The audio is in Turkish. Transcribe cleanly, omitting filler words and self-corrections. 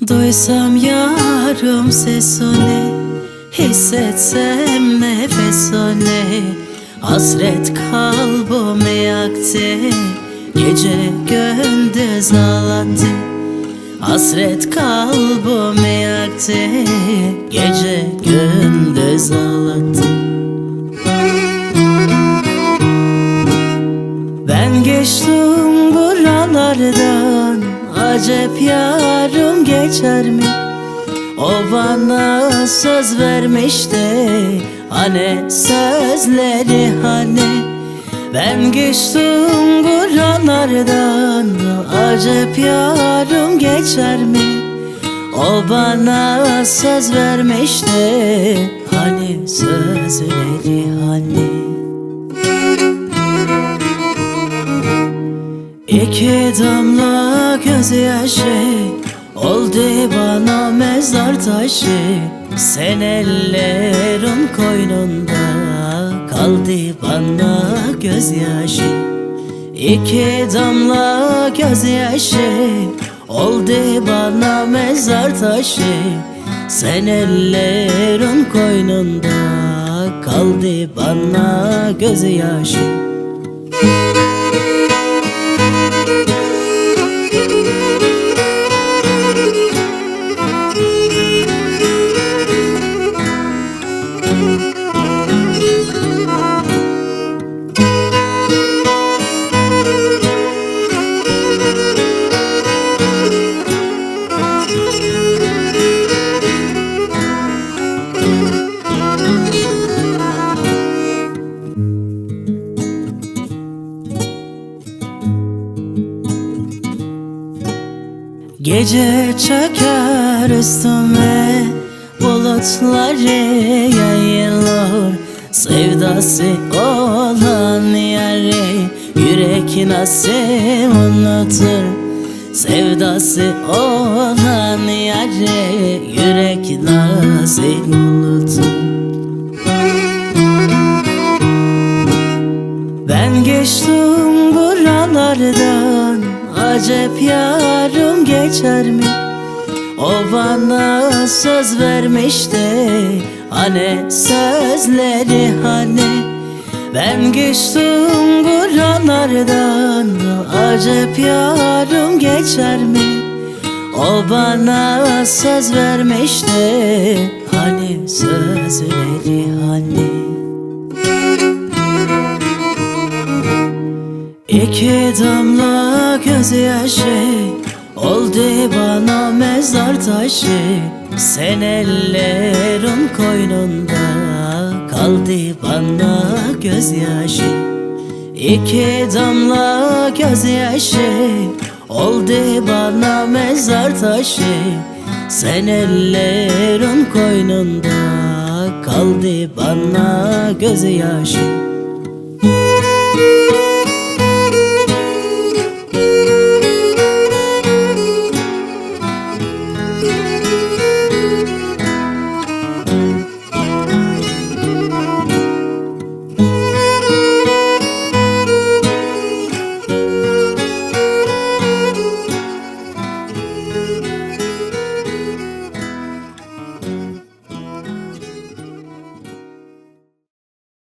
Duysam yarım sesini, hissetsem nefesini. Hasret kalbimi yaktı, gece gündüz ağlattı. Hasret kalbimi yaktı, gece gündüz ağlattı. Ben geçtim buralardan, acep yarım geçer mi? O bana söz vermişti, hani sözleri hani. Ben geçtim buralardan, acep yarım geçer mi? O bana söz vermişti, hani sözleri hani. İki damla gözyaşı oldu bana mezar taşı. Sen ellerin koynunda kaldı bana gözyaşı. İki damla gözyaşı oldu bana mezar taşı. Sen ellerin koynunda kaldı bana gözyaşı. Gece çöker üstüme, bulutları yayılır. Sevdası olan yeri yürek nasıl unutur? Sevdası olan yeri yürek nasıl unutur? Ben geçtim buralardan, acep yarım geçer mi? O bana söz vermişti, hani sözleri hani. Ben geçtim buralardan, acep yarım geçer mi? O bana söz vermişti, hani sözleri hani. İki damla gözyaşı oldu bana mezar taşı. Sen ellerin koynunda kaldı bana gözyaşı. İki damla gözyaşı oldu bana mezar taşı. Sen ellerin koynunda kaldı bana gözyaşı.